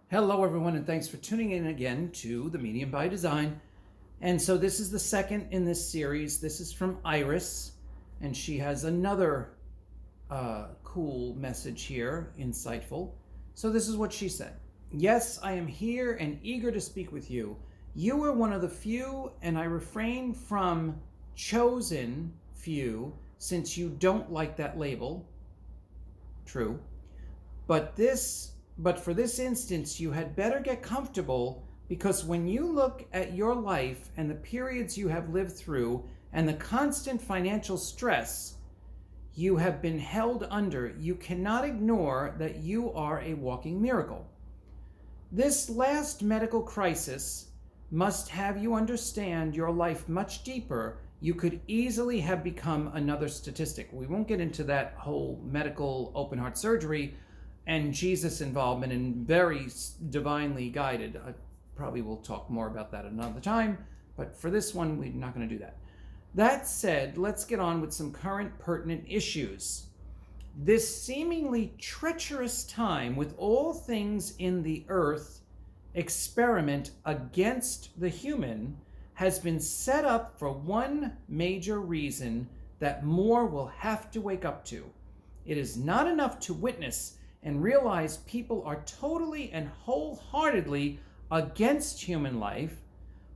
Hello, everyone, and thanks for tuning in again to The Medium by Design. And so this is the second in this series. This is from Iris, and she has another cool message here, insightful. So this is what she said. Yes, I am here and eager to speak with you. You are one of the few, and I refrain from chosen few since you don't like that label. True. But for this instance, you had better get comfortable, because when you look at your life and the periods you have lived through and the constant financial stress you have been held under, you cannot ignore that you are a walking miracle. This last medical crisis must have you understand your life much deeper. You could easily have become another statistic. We won't get into that whole medical open heart surgery and Jesus' involvement, and very divinely guided. I probably will talk more about that another time, but for this one, we're not going to do that. That said, let's get on with some current pertinent issues. This seemingly treacherous time, with all things in the earth experiment against the human, has been set up for one major reason that more will have to wake up to. It is not enough to witness and realize people are totally and wholeheartedly against human life,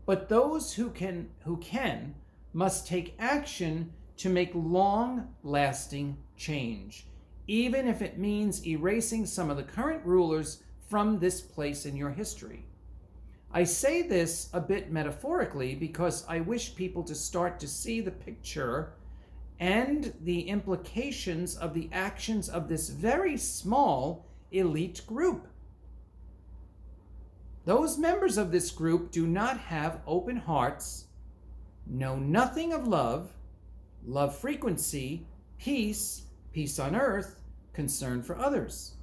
but those who can must take action to make long-lasting change, even if it means erasing some of the current rulers from this place in your history. I say this a bit metaphorically because I wish people to start to see the picture and the implications of the actions of this very small elite group. Those members of this group do not have open hearts, know nothing of love, love frequency, peace on earth, concern for others.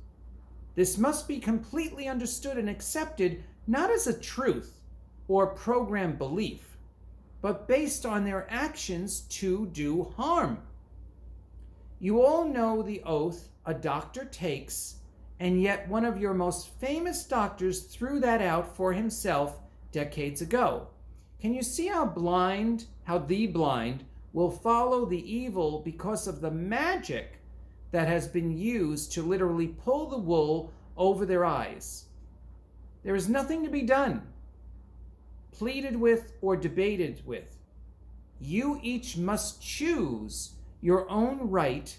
This must be completely understood and accepted, not as a truth or programmed belief, but based on their actions to do harm. You all know the oath a doctor takes, and yet one of your most famous doctors threw that out for himself decades ago. Can you see how the blind will follow the evil because of the magic that has been used to literally pull the wool over their eyes? There is nothing to be done, pleaded with, or debated with. You each must choose your own right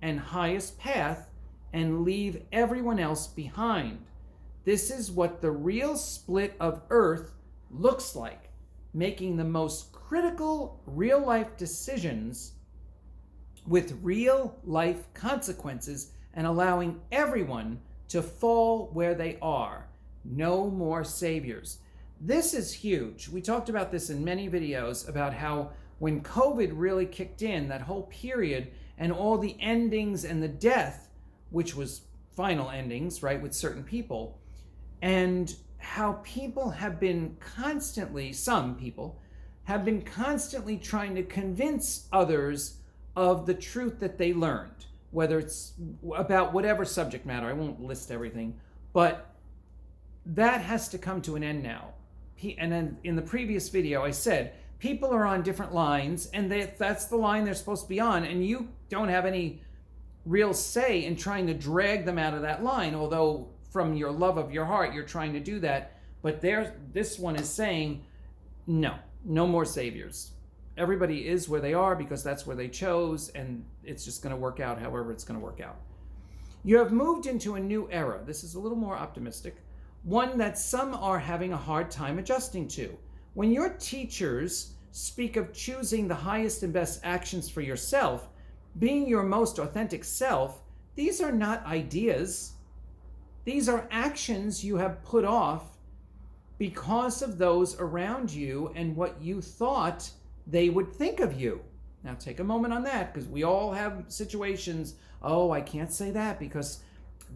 and highest path and leave everyone else behind. This is what the real split of earth looks like, making the most critical real-life decisions with real-life consequences and allowing everyone to fall where they are. No more saviors. This is huge. We talked about this in many videos about how when COVID really kicked in, that whole period and all the endings and the death, which was final endings, right, with certain people, and how people have been some people have been constantly trying to convince others of the truth that they learned, whether it's about whatever subject matter. I won't list everything, but that has to come to an end now. And then in the previous video, I said, people are on different lines, and that's the line they're supposed to be on, and you don't have any real say in trying to drag them out of that line, although from your love of your heart, you're trying to do that. But this one is saying, no more saviors. Everybody is where they are because that's where they chose, and it's just going to work out however it's going to work out. You have moved into a new era. This is a little more optimistic, one that some are having a hard time adjusting to. When your teachers speak of choosing the highest and best actions for yourself, being your most authentic self, these are not ideas. These are actions you have put off because of those around you and what you thought they would think of you. Now take a moment on that, because we all have situations, oh, I can't say that because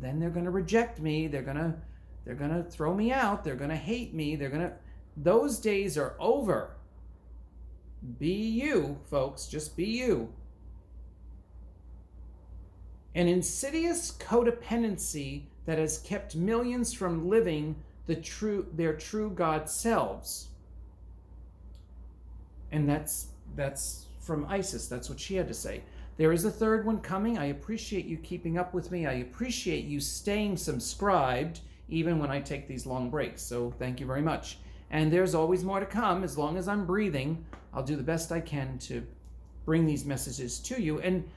then they're going to reject me, they're going to throw me out, they're going to hate me, those days are over. Be you, folks, just be you. An insidious codependency that has kept millions from living their true God selves. And that's from Isis. That's what she had to say. There is a third one coming. I appreciate you keeping up with me. I appreciate you staying subscribed even when I take these long breaks. So thank you very much. And there's always more to come. As long as I'm breathing, I'll do the best I can to bring these messages to you. And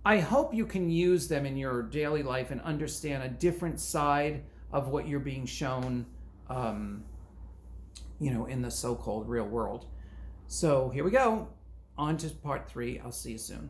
I hope you can use them in your daily life and understand a different side of what you're being shown, in the so-called real world. So here we go. On to part 3. I'll see you soon.